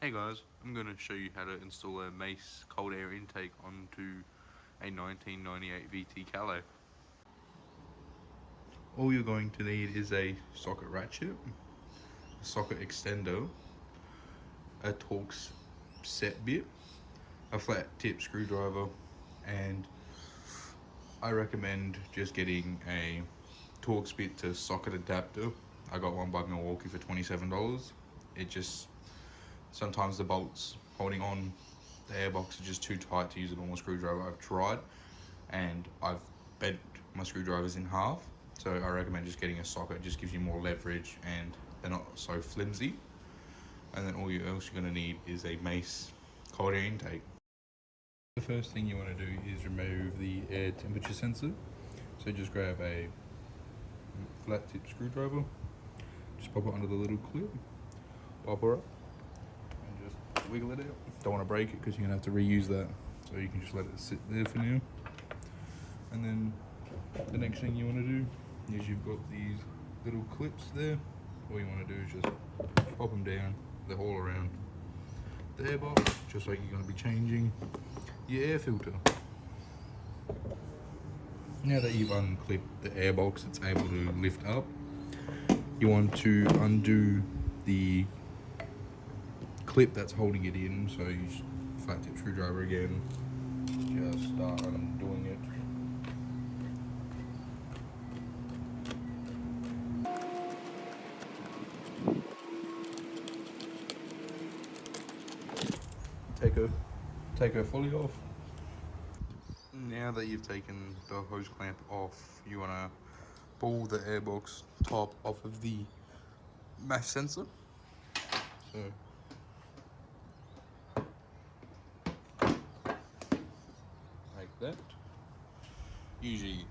Hey guys, I'm going to show you how to install a Mace cold air intake onto a 1998 VT Calais. All you're going to need is a socket ratchet, a socket extender, a Torx set bit, a flat tip screwdriver, and I recommend just getting a Torx bit to socket adapter. I got one by Milwaukee for $27. It just, sometimes the bolts holding on the airbox are just too tight to use a normal screwdriver. I've tried and I've bent my screwdrivers in half, so I recommend just getting a socket. It just gives you more leverage and they're not so flimsy. And then all else you're going to need is a Mace cold air intake. The first thing you want to do is remove the air temperature sensor. So just grab a flat tip screwdriver, just pop it under the little clip, pop her up, and just wiggle it out. Don't want to break it because you're going to have to reuse that, so you can just let it sit there for now. And then the next thing you want to do is you've got these little clips there. All you want to do is just pop them down, they're all around the airbox, just like you're going to be changing your air filter. Now that you've unclipped the airbox, it's able to lift up. You want to undo the clip that's holding it in, so you just flat tip screwdriver again, just start undoing it. Take her fully off. Now that you've taken the hose clamp off, you want to pull the airbox top off of the mass sensor. So like that. Usually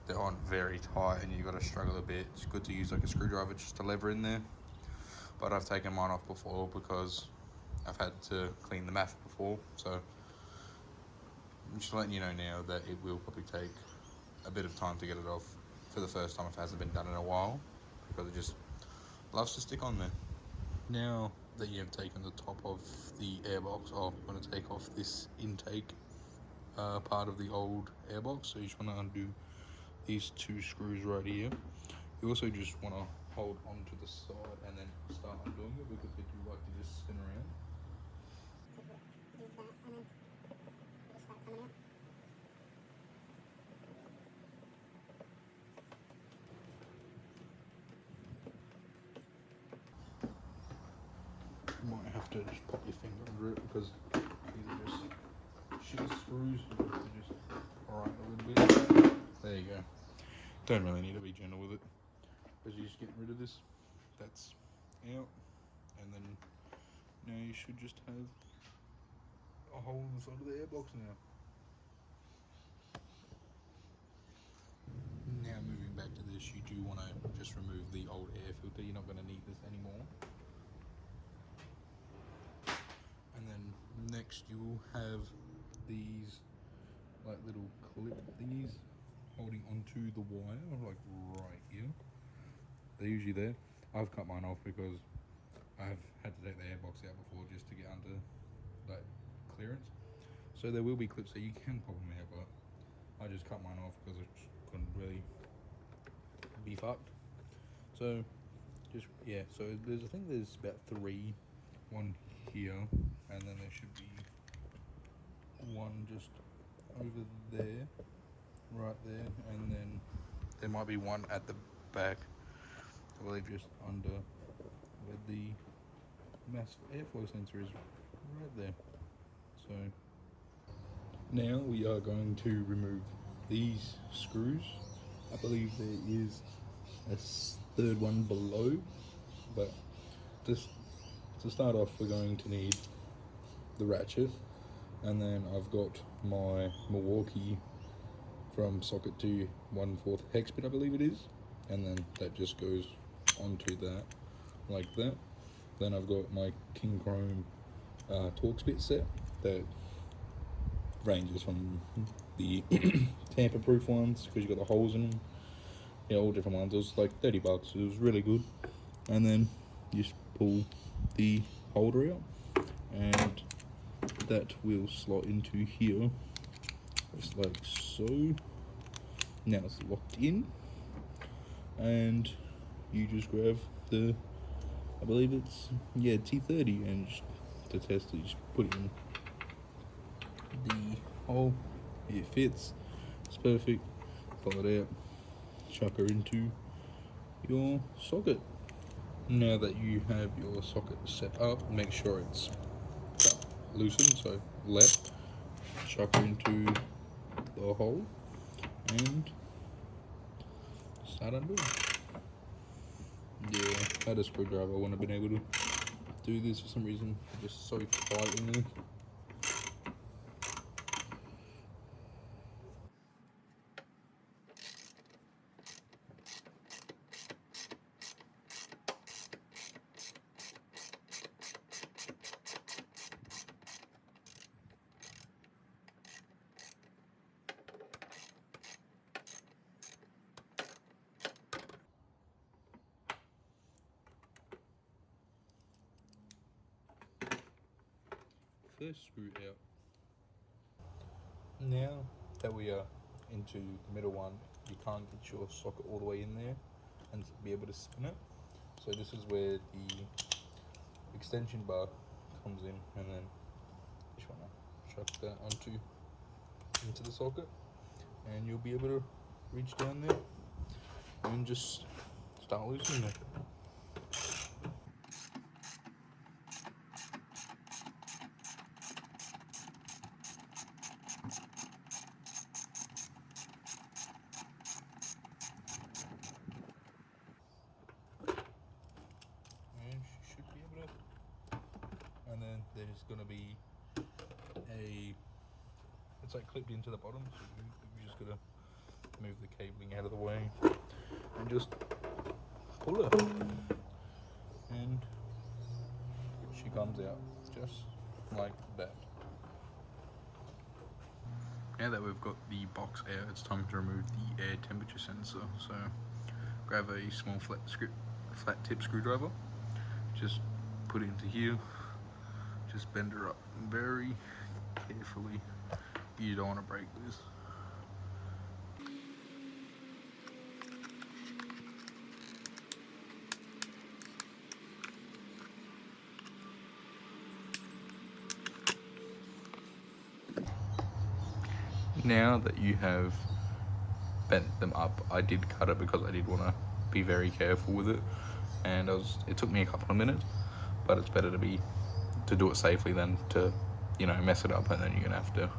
they aren't very tight and you've got to struggle a bit. It's good to use like a screwdriver just to lever in there. But I've taken mine off before because I've had to clean the math before, so I'm just letting you know now that it will probably take a bit of time to get it off for the first time if it hasn't been done in a while, because it just loves to stick on there. Now that you have taken the top of the airbox off, I'm going to take off this intake part of the old airbox. So you just want to undo these two screws right here. You also just want to hold onto the side and then start undoing it, because they do like to just spin around. You might have to just pop your finger under it because these are just shit screws. You have to just pry it a little bit. There you go. Don't really need to be gentle with it, because you're just getting rid of this. That's out, and then now you should just have a hole in the side of the airbox now. Now moving back to this, you do want to just remove the old air filter. You're not going to need this anymore. And then next you will have these like little clip thingies holding onto the wire, like right here. They're usually there. I've cut mine off because I've had to take the airbox out before just to get under that clearance. So there will be clips that you can pop them out, but I just cut mine off because I just couldn't really be fucked. So just, yeah, so I think there's about three. One here, and then there should be one just over there, right there, and then there might be one at the back, I believe just under where the mass airflow sensor is, right there. So now we are going to remove these screws. I believe there is a third one below, but just to start off, we're going to need the ratchet, and then I've got my Milwaukee from socket to 1/4 hex bit, I believe it is, and then that just goes onto that like that. Then I've got my King Chrome Torx bit set that ranges from the tamper proof ones, because you got the holes in them, yeah, all different ones. It was like $30. It was really good. And then you just pull the holder out, and that will slot into here, just like so. Now it's locked in, and you just grab the, I believe it's, yeah, T30, and just to test it, just put it in the hole. It fits, it's perfect. Pull it out, chuck her into your socket. Now that you have your socket set up, make sure it's loosened, so left, chuck her into the hole, and start undoing. Yeah, I had a screwdriver, I wouldn't have been able to do this for some reason, just so tight in there. First screw out. Now that we are into the middle one, you can't get your socket all the way in there and be able to spin it. So this is where the extension bar comes in, and then you just want to chuck that into the socket, and you'll be able to reach down there and just start loosening it. And she should be able to. And then there's gonna be it's like clipped into the bottom, so you just gotta move the cabling out of the way and just pull it, and she comes out just like that. Now that we've got the box out, it's time to remove the air temperature sensor. So grab a small flat tip screwdriver, just put it into here, just bend her up very carefully. You don't want to break this. Now that you have bent them up, I did cut it because I did want to be very careful with it, and it took me a couple of minutes, but it's better to do it safely than to, you know, mess it up and then you're gonna have to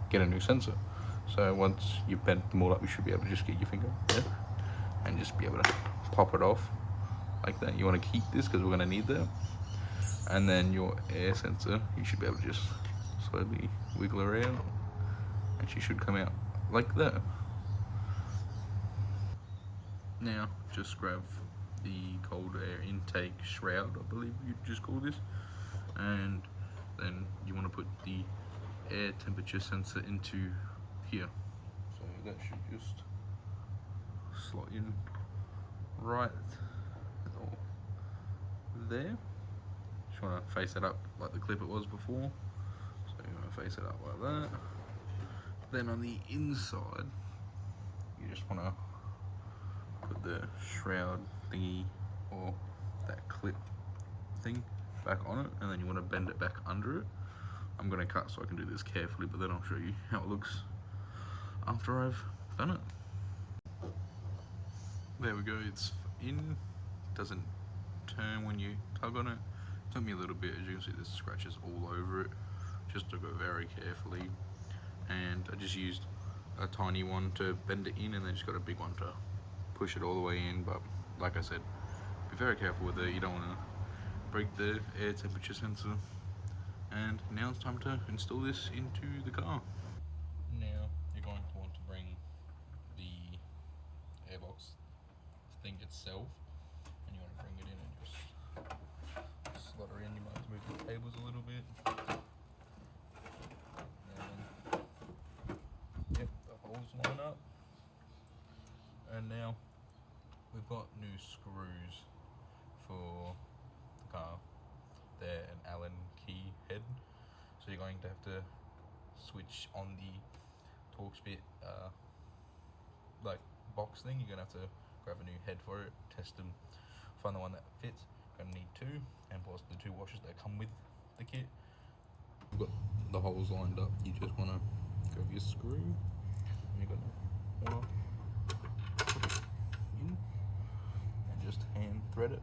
get a new sensor. So once you've bent them all up, you should be able to just get your finger there and just be able to pop it off like that. You want to keep this because we're going to need that. And then your air sensor, you should be able to just slowly wiggle her out, and she should come out like that. Now just grab the cold air intake shroud, I believe you just call this, and then you want to put the air temperature sensor into here. So that should just slot in right there. Just want to face it up like the clip it was before. So you want to face it up like that. Then on the inside, you just want to put the shroud thingy or that clip thing back on it, and then you want to bend it back under it. I'm going to cut so I can do this carefully, but then I'll show you how it looks after I've done it. There we go, it's in. Doesn't turn when you tug on it. Took me a little bit, as you can see there's scratches all over it. Just to go very carefully, and I just used a tiny one to bend it in, and then just got a big one to push it all the way in. But like I said, be very careful with it, you don't want to break the air temperature sensor. And now it's time to install this into the car. Now you're going to want to bring the airbox thing itself, and you want to bring it in and just slot her in. You might have to move the cables a little bit. And yep, the holes line up. And now we've got new screws for the car. They're an Allen key head, you're going to have to switch on the Torx bit like box thing. You're gonna have to grab a new head for it, test them, find the one that fits. Gonna need two, and plus the two washers that come with the kit. You've got the holes lined up. You just wanna grab your screw, and you're gonna wanna put it in and just hand thread it.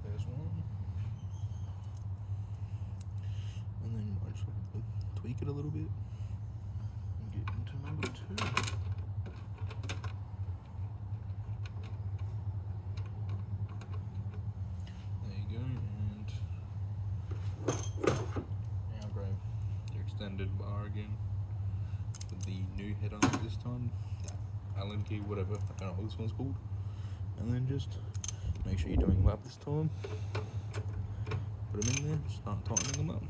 There's one, and then you might just have to tweak it a little bit and get into number two. Extended bar again with the new head on it this time, Allen key, whatever, I don't know what this one's called, and then just make sure you're doing lap this time, put them in there, start tightening them up.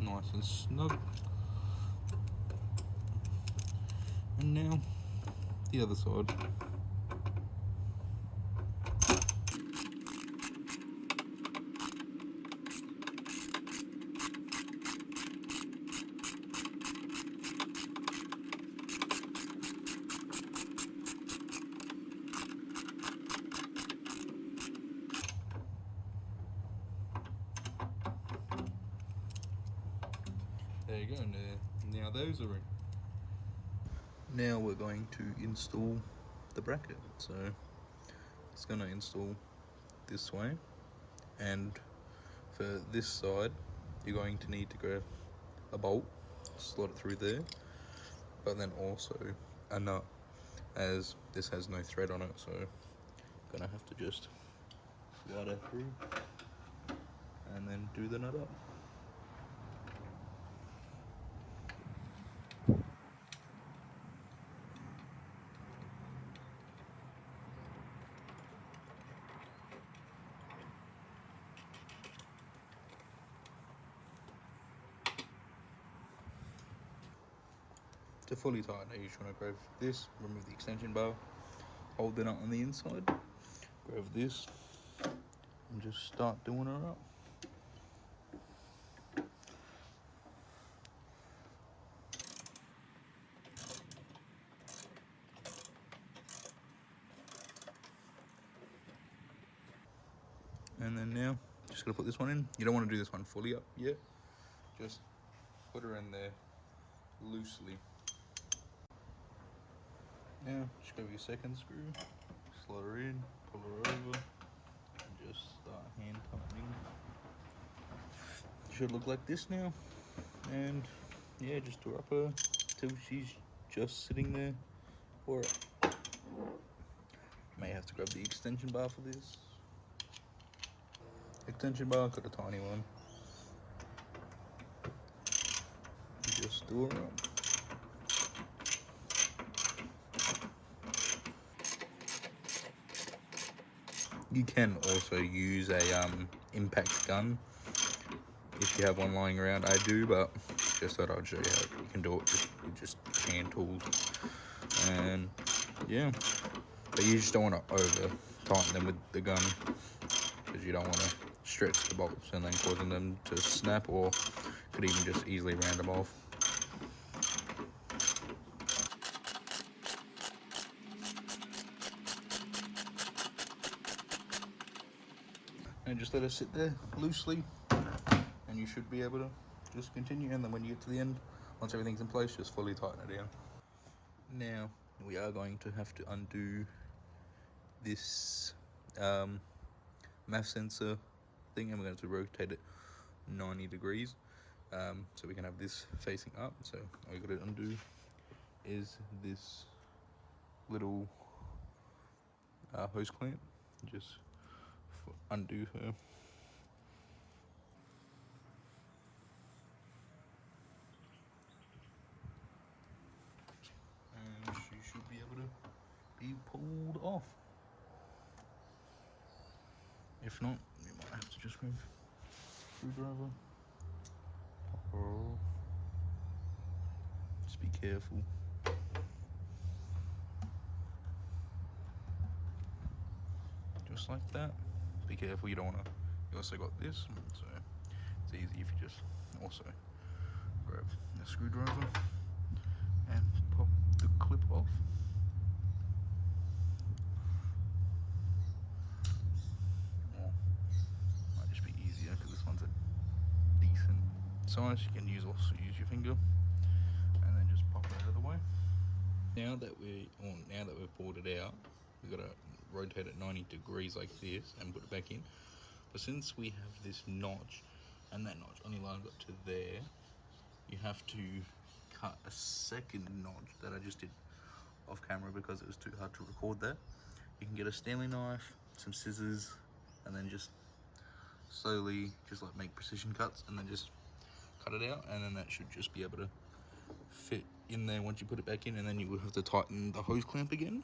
Nice and snug. And now the other side. There you go, now those are in. Now we're going to install the bracket. So it's going to install this way, and for this side you're going to need to grab a bolt, slot it through there, but then also a nut, as this has no thread on it, so I'm gonna have to just slide it through and then do the nut up. To fully tighten it, you just want to grab this, remove the extension bar, hold the nut on the inside, grab this, and just start doing her up. And then now, just gotta put this one in. You don't want to do this one fully up yet, just put her in there loosely. Now, just grab your second screw, slot her in, pull her over, and just start hand tightening. Should look like this now, and yeah, just do her up her till she's just sitting there for it. May have to grab the extension bar for this. Extension bar, got a tiny one. Just do her up. You can also use a impact gun if you have one lying around. I do, but just thought I'd show you how you can do it with just hand tools. And yeah, but you just don't want to over tighten them with the gun, because you don't want to stretch the bolts and then causing them to snap, or could even just easily round them off. And just let it sit there loosely, and you should be able to just continue. And then when you get to the end, once everything's in place, just fully tighten it down. Now we are going to have to undo this mass sensor thing, and we're going to rotate it 90 degrees so we can have this facing up. So all you got to undo is this little hose clamp. Just undo her. If not, you might have to just grab screwdriver. Oh, just be careful. Just like that. Be careful, you don't want to. You also got this, so it's easy if you just also grab the screwdriver and pop the clip off. Or might just be easier because this one's a decent size. You can also use your finger and then just pop it out of the way. Now that we've pulled it out, we've got to rotate it 90 degrees like this and put it back in. But since we have this notch, and that notch only lines up to there, you have to cut a second notch that I just did off camera because it was too hard to record that. You can get a Stanley knife, some scissors, and then just slowly just like make precision cuts and then just cut it out, and then that should just be able to fit in there once you put it back in, and then you will have to tighten the hose clamp again.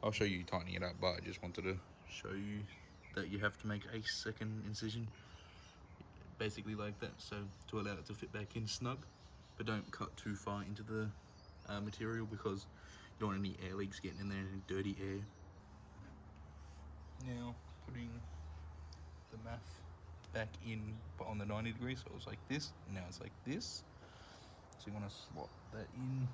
I'll show you tightening it up, but I just wanted to show you that you have to make a second incision basically like that, so to allow it to fit back in snug, but don't cut too far into the material because you don't want any air leaks getting in there, any dirty air. Now putting the math back in, but on the 90 degrees, so it was like this, and now it's like this. So you want to slot that in.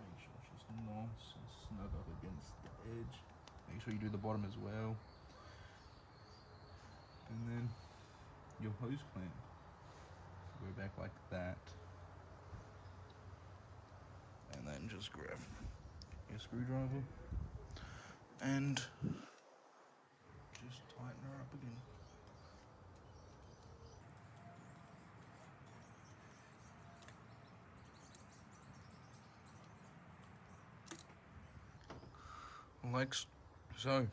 Make sure it's just nice and snug up against the edge. Make sure you do the bottom as well. And then your hose clamp, go back like that. And then just grab your screwdriver and just tighten her up again. Like so.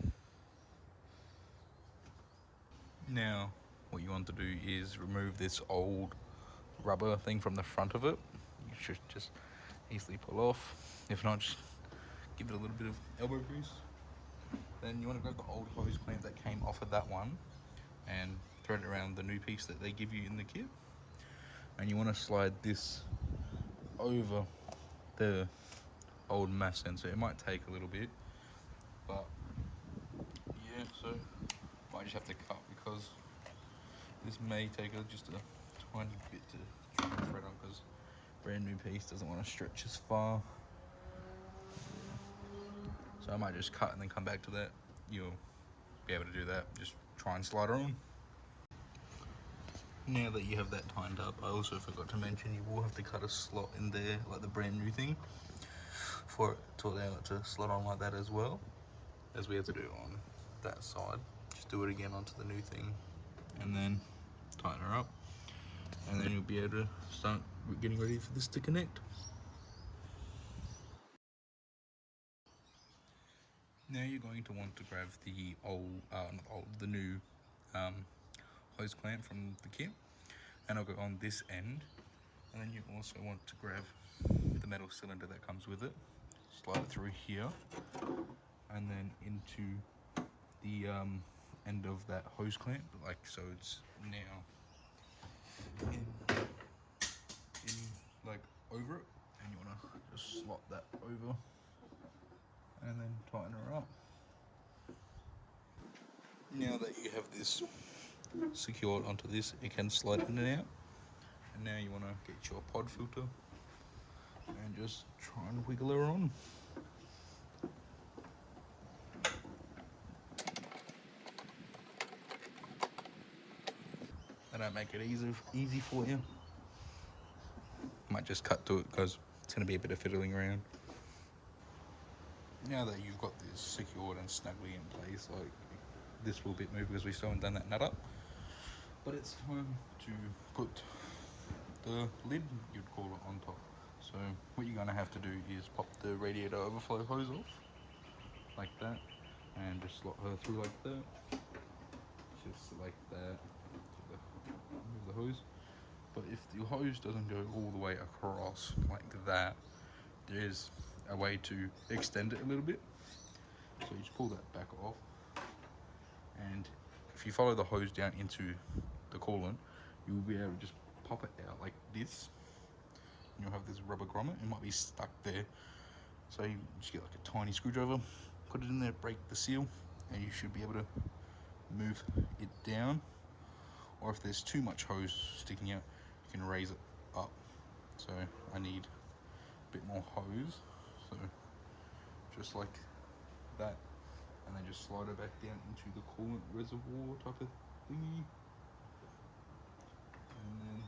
Now what you want to do is remove this old rubber thing from the front of it. You should just easily pull off. If not, just give it a little bit of elbow grease. Then you want to grab the old hose clamp that came off of that one and thread it around the new piece that they give you in the kit. And you want to slide this over the old mass sensor. It might take a little bit, but yeah, so might just have to cut because this may take just a tiny bit to try and thread on, because brand new piece doesn't want to stretch as far. So I might just cut and then come back to that. You'll be able to do that. Just try and slide her on. Now that you have that tightened up, I also forgot to mention you will have to cut a slot in there, like the brand new thing, for it to allow it to slot on like that as well, as we have to do on that side. Just do it again onto the new thing and then tighten her up, and then you'll be able to start getting ready for this to connect. Now you're going to want to grab the the new hose clamp from the kit, and I'll go on this end, and then you also want to grab the metal cylinder that comes with it, slide it through here, and then into the end of that hose clamp, like so. It's now in like over it, and you want to just slot that over and then tighten her up. Now that you have this secured onto this, it can slide in and out. And now you want to get your pod filter and just try and wiggle her on. I don't make it easy for you. Might just cut to it because it's going to be a bit of fiddling around. Now that you've got this secured and snugly in place, like this will bit move because we still haven't done that nut up. But it's time to put the lid, you'd call it, on top. So what you're going to have to do is pop the radiator overflow hose off, like that, and just slot her through like that. Just like that. Move the hose. But if the hose doesn't go all the way across like that, there's a way to extend it a little bit. So you just pull that back off and if you follow the hose down into the coolant, you'll be able to just pop it out like this, and you'll have this rubber grommet. It might be stuck there, so you just get like a tiny screwdriver, put it in there, break the seal, and you should be able to move it down. Or if there's too much hose sticking out, you can raise it up. So I need a bit more hose, so just like that, and then just slide it back down into the coolant reservoir type of thingy, and then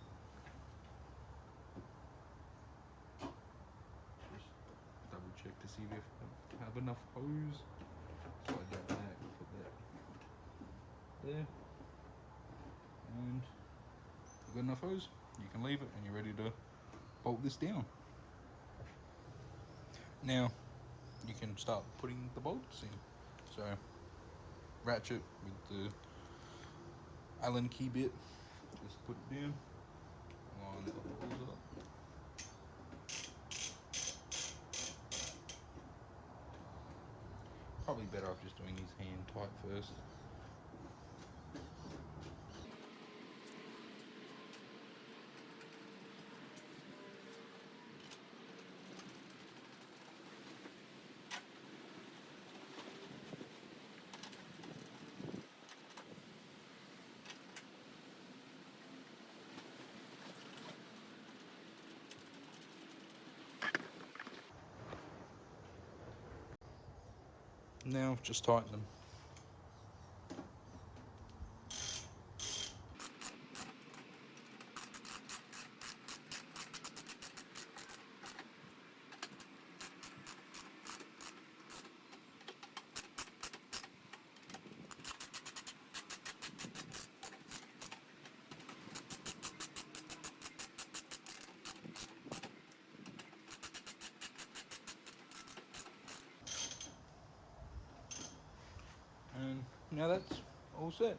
just double check to see if you have enough hose. Slide that back, put that there, and you've got enough hose. You can leave it, and you're ready to bolt this down. Now you can start putting the bolts in. So ratchet with the Allen key bit, just put it down, line the holes up. Probably better off just doing his hand tight first. Now just tighten them. And now that's all set.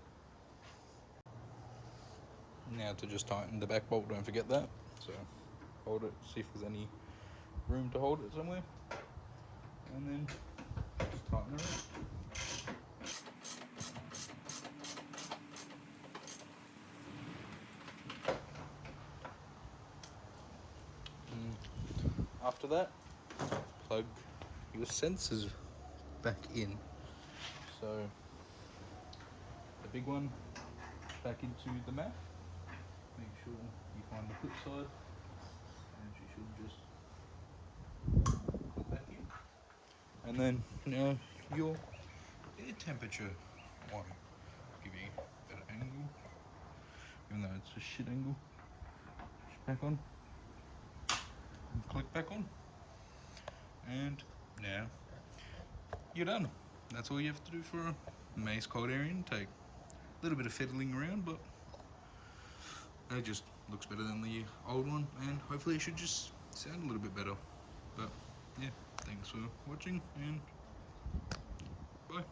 Now to just tighten the back bolt, don't forget that. So hold it, see if there's any room to hold it somewhere, and then just tighten it up. And after that, plug your sensors back in. So the big one back into the mat. Make sure you find the clip side, and you should just put that in. And then now your air temperature one. Give you a better angle, even though it's a shit angle. Just back on, and click back on, and now you're done. That's all you have to do for a Mace cold air intake. A little bit of fiddling around, but that just looks better than the old one, and hopefully it should just sound a little bit better. But yeah, thanks for watching, and bye.